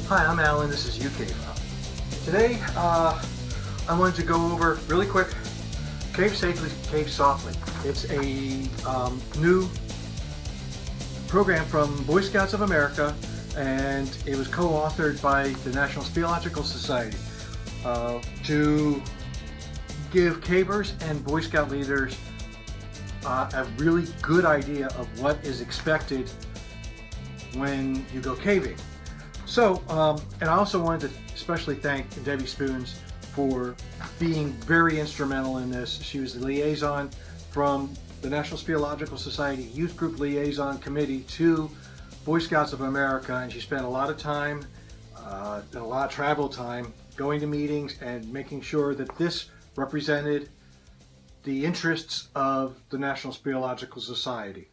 Hi, I'm Alan. This is UK. Today, I wanted to go over really quick Cave Safely, Cave Softly. It's a new program from Boy Scouts of America, and it was co-authored by the National Speleological Society to give cavers and Boy Scout leaders a really good idea of what is expected when you go caving. So, and I also wanted to especially thank Debbie Spoons for being very instrumental in this. She was the liaison from the National Speleological Society Youth Groups Liaison Committee to Boy Scouts of America, and she spent a lot of time, and a lot of travel time, going to meetings and making sure that this represented the interests of the National Speleological Society.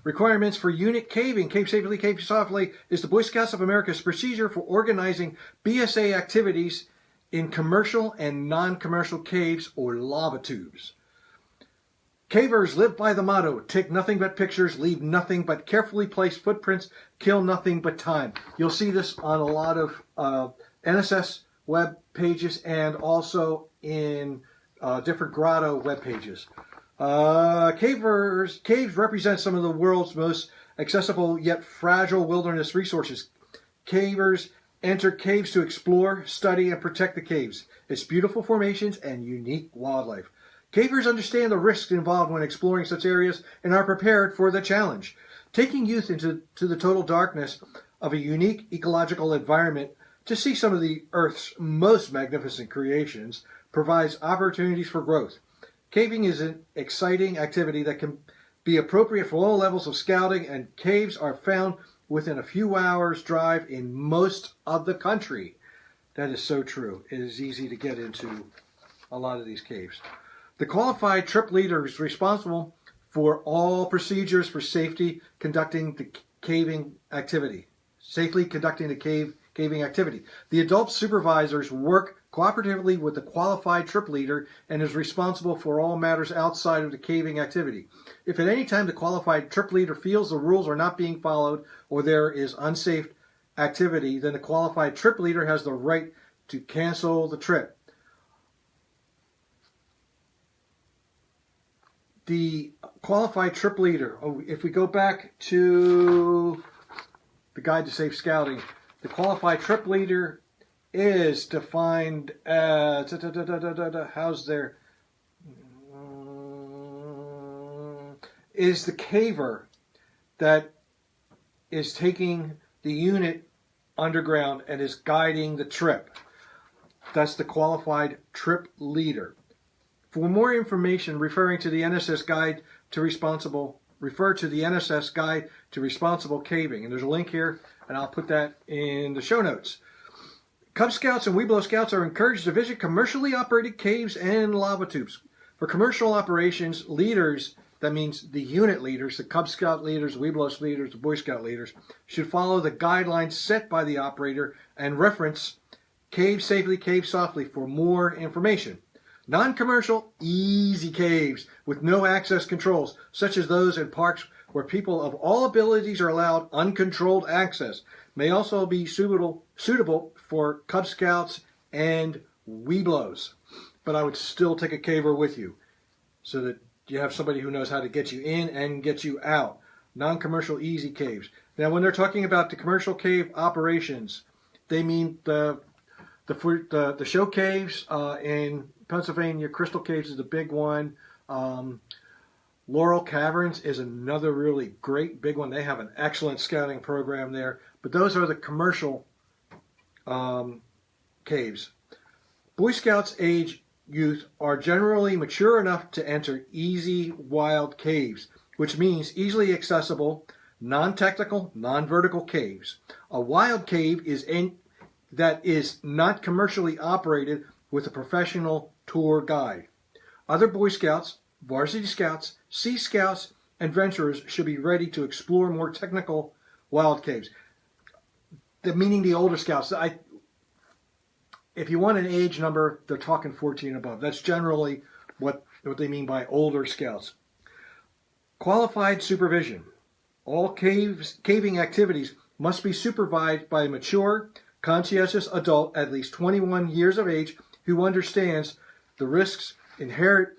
Requirements for unit caving, Cave Safely, Cave Softly, is the Boy Scouts of America's procedure for organizing BSA activities in commercial and non-commercial caves or lava tubes. Cavers live by the motto, take nothing but pictures, leave nothing but carefully placed footprints, kill nothing but time. You'll see this on a lot of NSS web pages and also in different grotto web pages. Caves represent some of the world's most accessible yet fragile wilderness resources. Cavers enter caves to explore, study, and protect the caves, its beautiful formations, and unique wildlife. Cavers understand the risks involved when exploring such areas and are prepared for the challenge. Taking youth into the total darkness of a unique ecological environment to see some of the Earth's most magnificent creations provides opportunities for growth. Caving is an exciting activity that can be appropriate for all levels of scouting, and caves are found within a few hours' drive in most of the country. That is so true. It is easy to get into a lot of these caves. The qualified trip leader is responsible for all procedures for safely conducting the caving activity. Caving activity. The adult supervisors work cooperatively with the qualified trip leader and is responsible for all matters outside of the caving activity. If at any time the qualified trip leader feels the rules are not being followed or there is unsafe activity, then the qualified trip leader has the right to cancel the trip. The qualified trip leader, if we go back to the Guide to Safe Scouting, the qualified trip leader is defined as, is the caver that is taking the unit underground and is guiding the trip. That's the qualified trip leader. For more information referring to the NSS Guide to Responsible, refer to the NSS Guide to Responsible Caving. And there's a link here, and I'll put that in the show notes. Cub Scouts and Weeblo Scouts are encouraged to visit commercially operated caves and lava tubes. For commercial operations, leaders, that means the unit leaders, the Cub Scout leaders, the Weeblo leaders, the Boy Scout leaders, should follow the guidelines set by the operator and reference Cave Safely, Cave Softly for more information. Non-commercial, easy caves with no access controls, such as those in parks where people of all abilities are allowed uncontrolled access, may also be suitable for Cub Scouts and Weeblos. But I would still take a caver with you so that you have somebody who knows how to get you in and get you out. Non-commercial, easy caves. Now, when they're talking about the commercial cave operations, they mean the show caves in Pennsylvania. Crystal Caves is the big one. Laurel Caverns is another really great big one. They have an excellent scouting program there. But those are the commercial caves. Boy Scouts age youth are generally mature enough to enter easy wild caves, which means easily accessible, non-technical, non-vertical caves. A wild cave that is not commercially operated with a professional tour guide. Other Boy Scouts, Varsity Scouts, Sea Scouts, and Venturers should be ready to explore more technical wild caves. Meaning the older Scouts. If you want an age number, they're talking 14 and above. That's generally what they mean by older Scouts. Qualified supervision. All caving activities must be supervised by a mature, conscientious adult at least 21 years of age who understands the risks inherent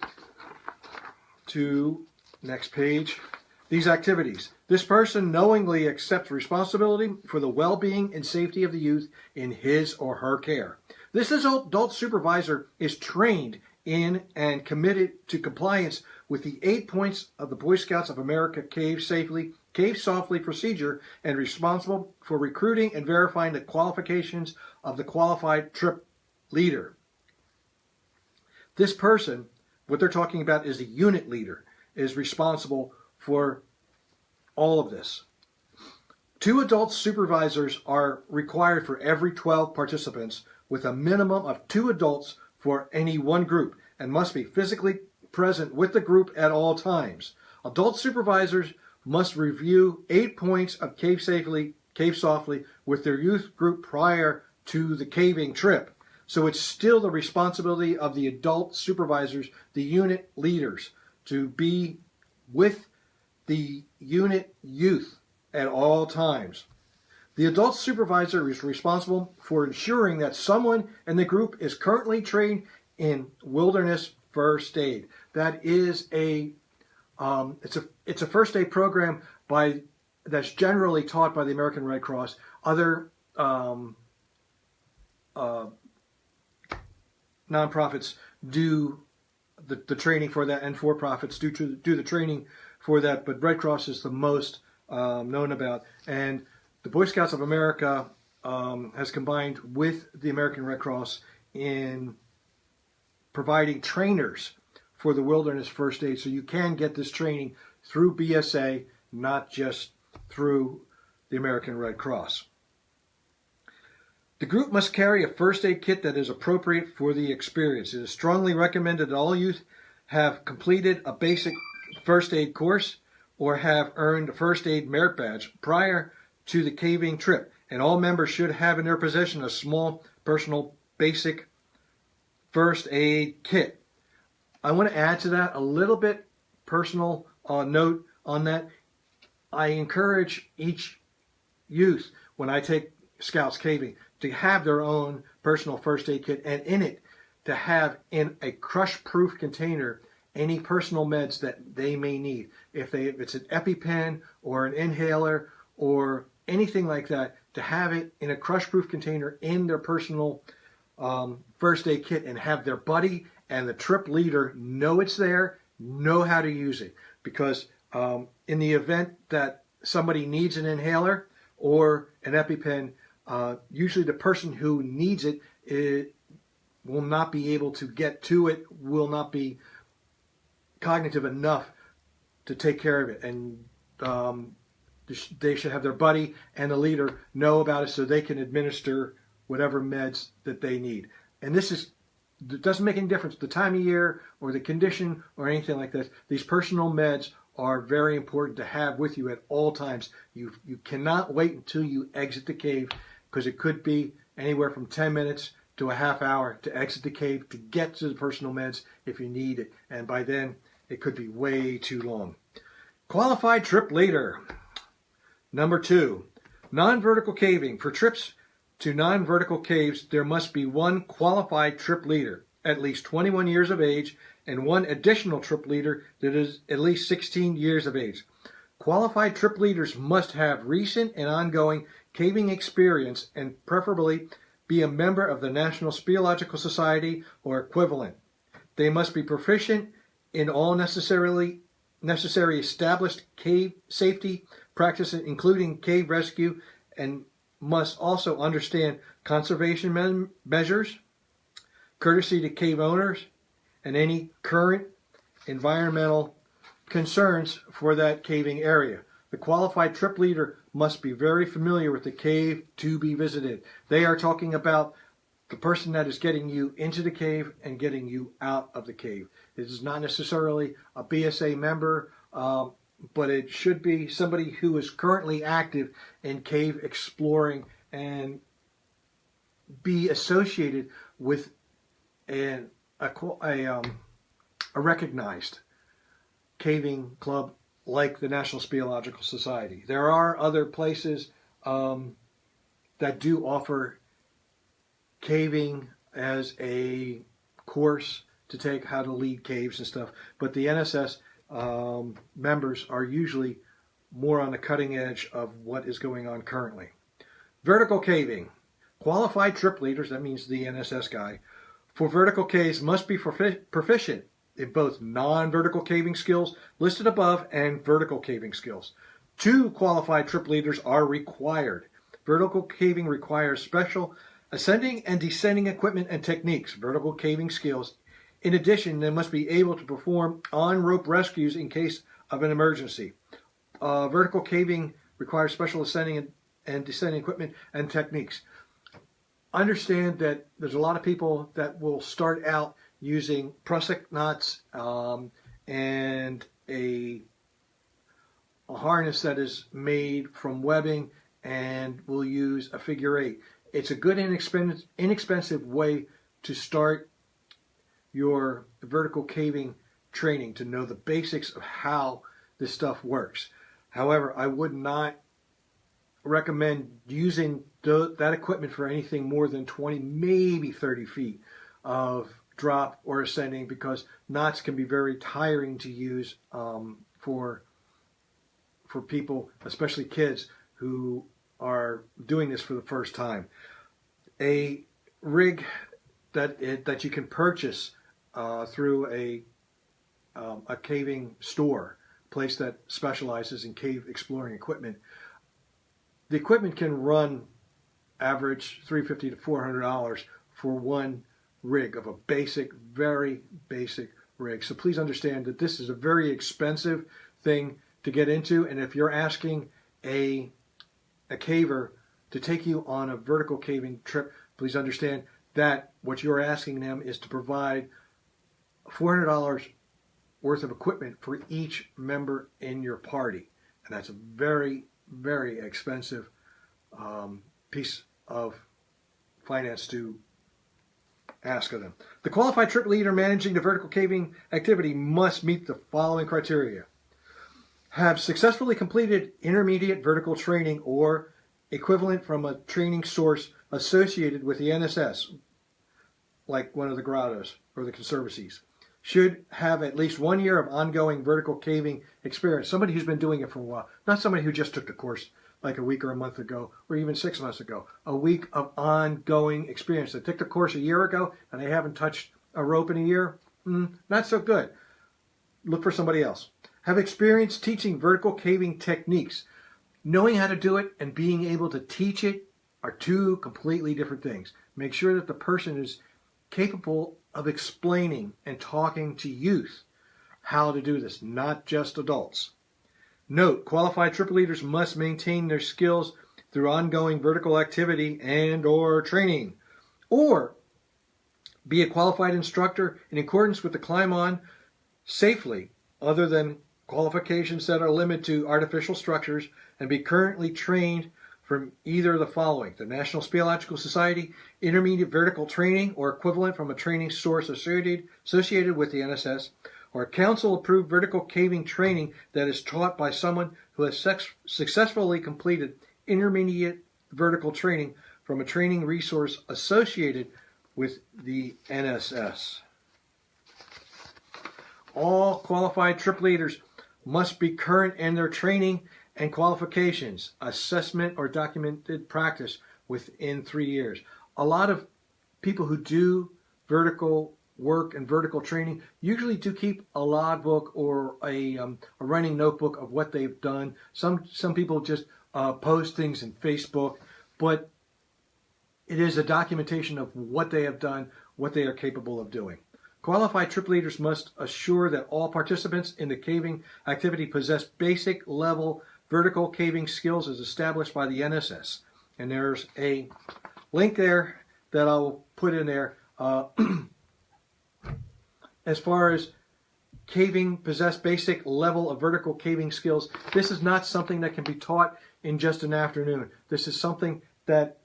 to, next page, these activities. This person knowingly accepts responsibility for the well-being and safety of the youth in his or her care. This adult supervisor is trained in and committed to compliance with the 8 points of the Boy Scouts of America Cave Softly procedure and responsible for recruiting and verifying the qualifications of the qualified trip leader. This person, what they're talking about is the unit leader, is responsible for all of this. 2 adult supervisors are required for every 12 participants, with a minimum of 2 adults for any one group, and must be physically present with the group at all times. Adult supervisors must review 8 points of Cave Softly with their youth group prior to the caving trip. So it's still the responsibility of the adult supervisors, the unit leaders, to be with the unit youth at all times. The adult supervisor is responsible for ensuring that someone in the group is currently trained in wilderness first aid. That is it's a first aid program that's generally taught by the American Red Cross. Other nonprofits do the training for that, and for-profits do the training for that, but Red Cross is the most known about. And the Boy Scouts of America has combined with the American Red Cross in providing trainers for the wilderness first aid, so you can get this training through BSA, not just through the American Red Cross. The group must carry a first aid kit that is appropriate for the experience. It is strongly recommended that all youth have completed a basic first aid course or have earned a first aid merit badge prior to the caving trip, and all members should have in their possession a small personal basic first aid kit. I want to add to that a little bit personal note on that. I encourage each youth, when I take Scouts caving, to have their own personal first aid kit, and in it to have in a crush-proof container any personal meds that they may need. If it's an EpiPen or an inhaler or anything like that, to have it in a crush-proof container in their personal first aid kit, and have their buddy and the trip leader know it's there, know how to use it. Because in the event that somebody needs an inhaler or an EpiPen, usually the person who needs it will not be able to get to it, will not be cognitive enough to take care of it. And they should have their buddy and the leader know about it so they can administer whatever meds that they need. And it doesn't make any difference the time of year or the condition or anything like this. These personal meds are very important to have with you at all times. You cannot wait until you exit the cave, because it could be anywhere from 10 minutes to a half hour to exit the cave to get to the personal meds if you need it. And by then, it could be way too long. Qualified trip leader. Number 2, non-vertical caving. For trips to non-vertical caves, there must be one qualified trip leader, at least 21 years of age, and one additional trip leader that is at least 16 years of age. Qualified trip leaders must have recent and ongoing caving experience and preferably be a member of the National Speleological Society or equivalent. They must be proficient in all necessary established cave safety practices, including cave rescue, and must also understand conservation measures, courtesy to cave owners, and any current environmental concerns for that caving area. The qualified trip leader must be very familiar with the cave to be visited. They are talking about the person that is getting you into the cave and getting you out of the cave. It is not necessarily a BSA member, but it should be somebody who is currently active in cave exploring and be associated with a recognized caving club like the National Speleological Society. There are other places that do offer caving as a course to take, how to lead caves and stuff. But the NSS members are usually more on the cutting edge of what is going on currently. Vertical caving. Qualified trip leaders, that means the NSS guy, for vertical caves must be proficient in both non-vertical caving skills listed above and vertical caving skills. 2 qualified trip leaders are required. Vertical caving requires special ascending and descending equipment and techniques, vertical caving skills. In addition, they must be able to perform on-rope rescues in case of an emergency. Vertical caving requires special ascending and descending equipment and techniques. Understand that there's a lot of people that will start out using prusik knots and a harness that is made from webbing, and will use a figure 8. It's a good inexpensive way to start your vertical caving training, to know the basics of how this stuff works. However, I would not recommend using that equipment for anything more than 20, maybe 30 feet of drop or ascending, because knots can be very tiring to use for people, especially kids who are doing this for the first time. A rig that you can purchase through a caving store, place that specializes in cave exploring equipment. The equipment can run average $350 to $400 for one rig of a basic, very basic rig. So please understand that this is a very expensive thing to get into, and if you're asking a caver to take you on a vertical caving trip, please understand that what you're asking them is to provide $400 worth of equipment for each member in your party. And that's a very, very expensive piece of finance to ask of them. The qualified trip leader managing the vertical caving activity must meet the following criteria. Have successfully completed intermediate vertical training or equivalent from a training source associated with the NSS, like one of the grottos or the conservancies. Should have at least 1 year of ongoing vertical caving experience. Somebody who's been doing it for a while, not somebody who just took the course like a week or a month ago, or even 6 months ago. A week of ongoing experience. They took the course a year ago and they haven't touched a rope in a year. Not so good. Look for somebody else. Have experience teaching vertical caving techniques. Knowing how to do it and being able to teach it are 2 completely different things. Make sure that the person is capable of explaining and talking to youth how to do this, not just adults. Note, qualified trip leaders must maintain their skills through ongoing vertical activity and or training, or be a qualified instructor in accordance with the Climb On safely, other than qualifications that are limited to artificial structures, and be currently trained from either of the following: the National Speleological Society, intermediate vertical training or equivalent from a training source associated with the NSS, or council-approved vertical caving training that is taught by someone who has successfully completed intermediate vertical training from a training resource associated with the NSS. All qualified trip leaders must be current in their training and qualifications, assessment, or documented practice within 3 years. A lot of people who do vertical work and vertical training usually do keep a logbook or a running notebook of what they've done. Some people just post things in Facebook, but it is a documentation of what they have done, what they are capable of doing. Qualified trip leaders must assure that all participants in the caving activity possess basic level vertical caving skills as established by the NSS. And there's a link there that I'll put in there. As far as caving possess basic level of vertical caving skills, this is not something that can be taught in just an afternoon. This is something that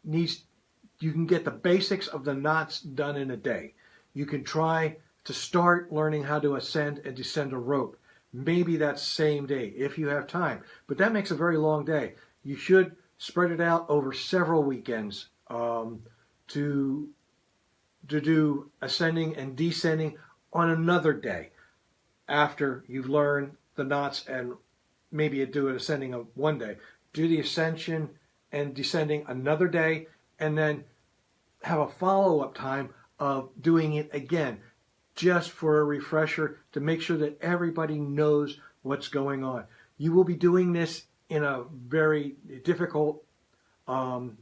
you can get the basics of the knots done in a day. You can try to start learning how to ascend and descend a rope. Maybe that same day if you have time, but that makes a very long day. you should spread it out over several weekends to do ascending and descending on another day after you've learned the knots, and maybe you do an ascending of one day. Do the ascension and descending another day, and then have a follow-up time of doing it again, just for a refresher to make sure that everybody knows what's going on. You will be doing this in a very difficult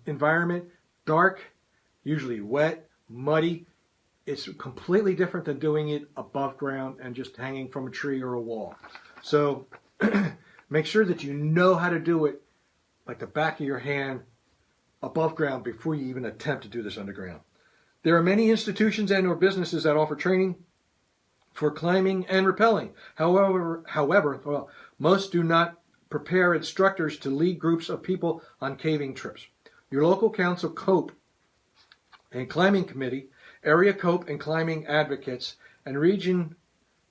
environment, dark, usually wet, muddy. It's completely different than doing it above ground and just hanging from a tree or a wall. So make sure that you know how to do it like the back of your hand above ground before you even attempt to do this underground. There are many institutions and or businesses that offer training for climbing and rappelling. However, most do not prepare instructors to lead groups of people on caving trips. Your local council COPE and climbing committee, area COPE and climbing advocates, and region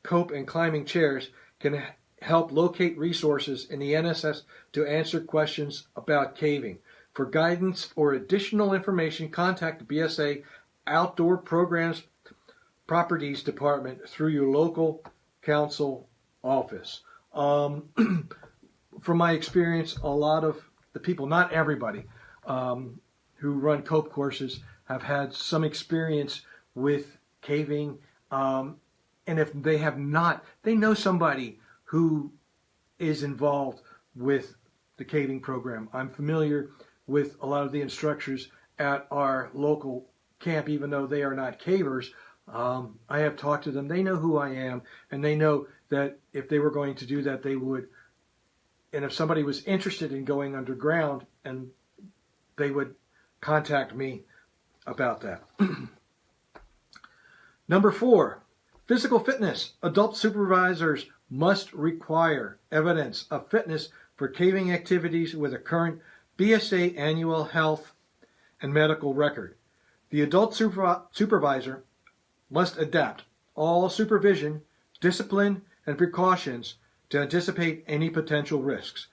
COPE and climbing chairs can help locate resources in the NSS to answer questions about caving. For guidance or additional information, contact the BSA Outdoor Programs Properties Department through your local council office. From my experience, a lot of the people, not everybody, who run COPE courses have had some experience with caving, and if they have not, they know somebody who is involved with the caving program. I'm familiar with a lot of the instructors at our local camp, even though they are not cavers. I have talked to them. They know who I am, and they know that if they were going to do that, they would. And if somebody was interested in going underground, and they would contact me about that. Number 4, physical fitness. Adult supervisors must require evidence of fitness for caving activities with a current BSA annual health and medical record. The adult supervisor must adapt all supervision, discipline, and precautions to anticipate any potential risks,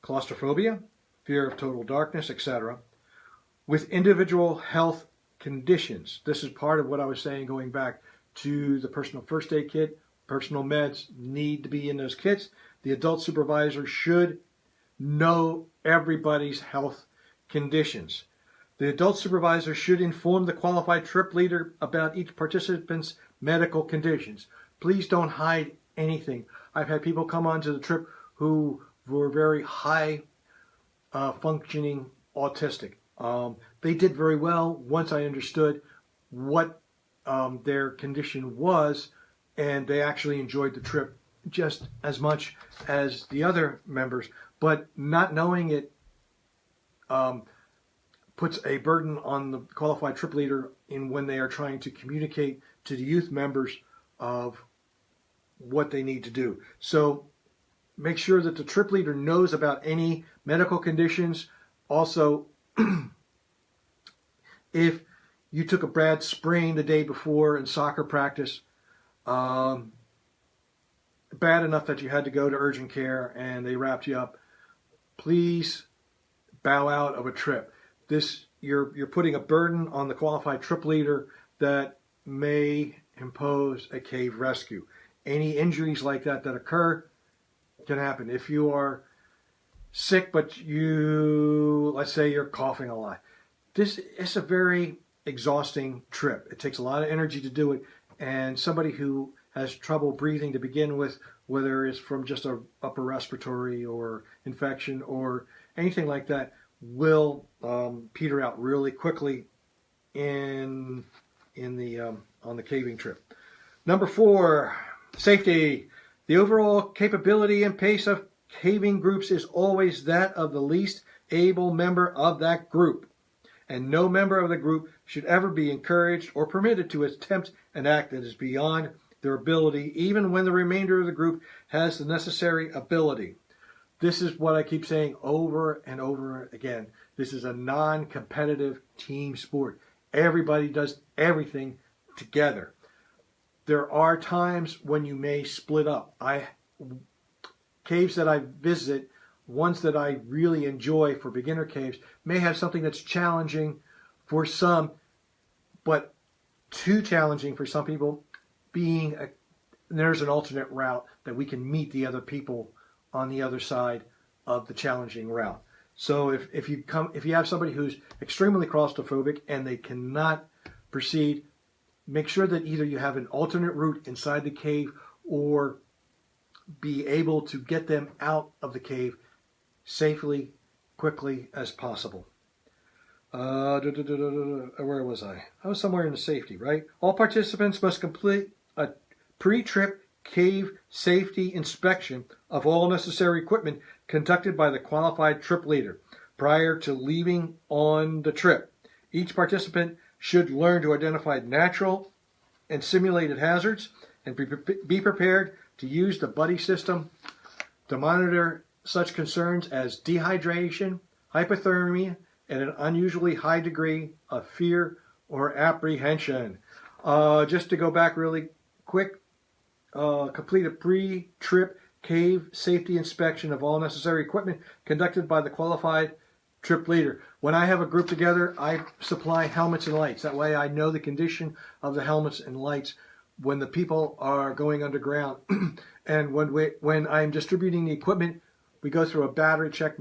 claustrophobia, fear of total darkness, etc., with individual health conditions. This is part of what I was saying going back to the personal first aid kit. Personal meds need to be in those kits. The adult supervisor should know everybody's health conditions. The adult supervisor should inform the qualified trip leader about each participant's medical conditions. Please don't hide anything. I've had people come onto the trip who were very high functioning autistic. They did very well once I understood what their condition was, and they actually enjoyed the trip just as much as the other members. But not knowing it puts a burden on the qualified trip leader in when they are trying to communicate to the youth members of what they need to do. So make sure that the trip leader knows about any medical conditions. Also, if you took a bad sprain the day before in soccer practice, bad enough that you had to go to urgent care and they wrapped you up, please bow out of a trip. You're putting a burden on the qualified trip leader that may impose a cave rescue. Any injuries like that occur can happen. If you are sick, but let's say you're coughing a lot, this is a very exhausting trip. It takes a lot of energy to do it, and somebody who has trouble breathing to begin with, whether it's from just an upper respiratory or infection or anything like that, will peter out really quickly on the caving trip. Number 4, safety. The overall capability and pace of caving groups is always that of the least able member of that group, and no member of the group should ever be encouraged or permitted to attempt an act that is beyond their ability, even when the remainder of the group has the necessary ability. This is what I keep saying over and over again. This is a non-competitive team sport. Everybody does everything together. There are times when you may split up. Caves that I visit, ones that I really enjoy for beginner caves may have something that's challenging for some, but too challenging for some people, there's an alternate route that we can meet the other people on the other side of the challenging route. So if you have somebody who's extremely claustrophobic and they cannot proceed, make sure that either you have an alternate route inside the cave or be able to get them out of the cave safely, quickly as possible. Where was I? I was somewhere in the safety, right? All participants must complete a pre-trip cave safety inspection of all necessary equipment conducted by the qualified trip leader prior to leaving on the trip. Each participant should learn to identify natural and simulated hazards and be prepared to use the buddy system to monitor such concerns as dehydration, hypothermia, and an unusually high degree of fear or apprehension. Just to go back really quick, complete a pre-trip cave safety inspection of all necessary equipment conducted by the qualified trip leader. When I have a group together, I supply helmets and lights. That way I know the condition of the helmets and lights when the people are going underground. And when I'm distributing the equipment, we go through a battery check,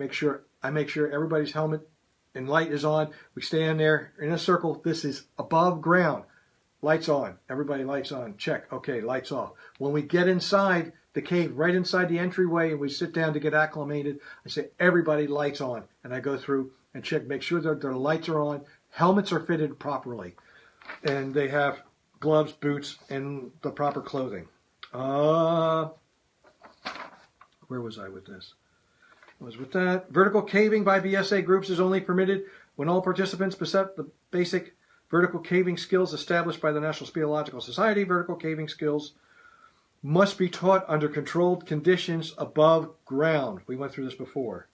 I make sure everybody's helmet and light is on. We stand there in a circle. This is above ground. Lights on. Everybody lights on. Check. Okay, lights off. When we get inside the cave, right inside the entryway, and we sit down to get acclimated, I say, everybody lights on. And I go through and check, make sure that their lights are on, helmets are fitted properly, and they have gloves, boots, and the proper clothing. Where was I with this? I was with that. Vertical caving by BSA groups is only permitted when all participants possess the basic vertical caving skills established by the National Speleological Society. Vertical caving skills must be taught under controlled conditions above ground. We went through this before.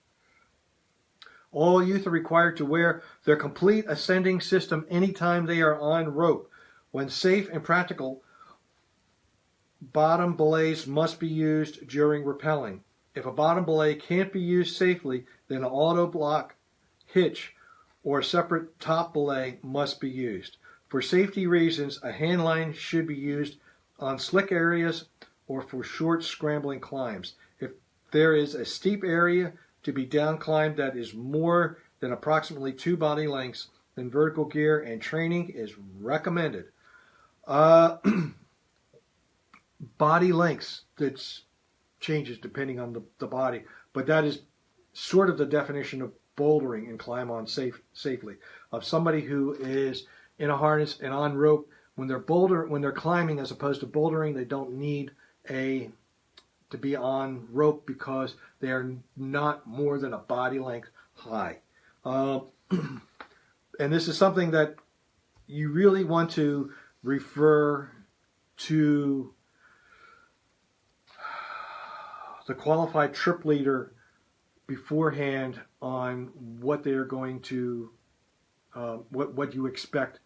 All youth are required to wear their complete ascending system anytime they are on rope. When safe and practical, bottom belays must be used during rappelling. If a bottom belay can't be used safely, then an auto block hitch or a separate top belay must be used. For safety reasons, a hand line should be used on slick areas or for short scrambling climbs. If there is a steep area to be down climbed that is more than approximately 2 body lengths, then vertical gear and training is recommended. Body lengths, that changes depending on the body, but that is sort of the definition of bouldering and climb on safely. Of somebody who is in a harness and on rope, when they're climbing as opposed to bouldering, they don't need to be on rope because they are not more than a body length high. And this is something that you really want to refer to the qualified trip leader beforehand on what they're going to, what you expect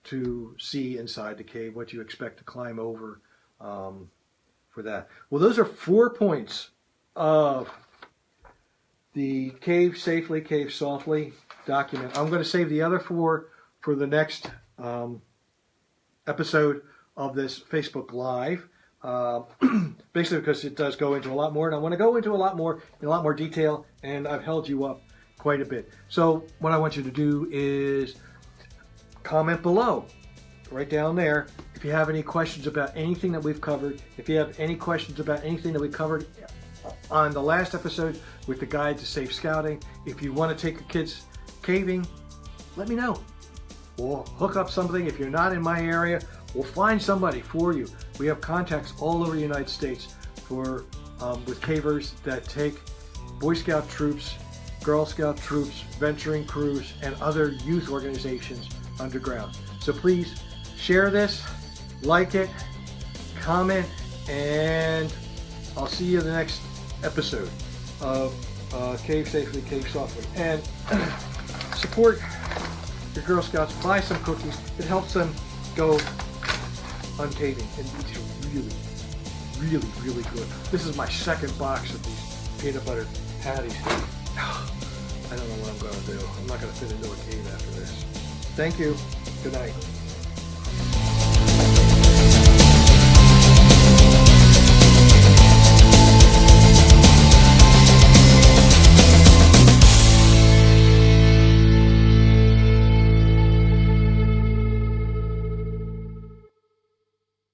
to see inside the cave, what you expect to climb over for that. Well, those are 4 points of the Cave Safely, Cave Softly document. I'm going to save the other 4 for the next episode of this Facebook Live. Basically because it does go into a lot more, and I want to go into a lot more detail, and I've held you up quite a bit. So what I want you to do is comment below, right down there, if you have any questions about anything that we've covered. If you have any questions about anything that we covered on the last episode with the guide to safe scouting, if you want to take your kids caving, let me know. We'll hook up something. If you're not in my area, we'll find somebody for you. We have contacts all over the United States for with cavers that take Boy Scout troops, Girl Scout troops, venturing crews, and other youth organizations underground. So please share this, like it, comment, and I'll see you in the next episode of Cave Safely, Cave Softly. And support your Girl Scouts. Buy some cookies. It helps them go uncaving, and these are really, really, really good. This is my second box of these peanut butter Patty steak. I don't know what I'm going to do. I'm not going to fit into a cave after this. Thank you. Good night.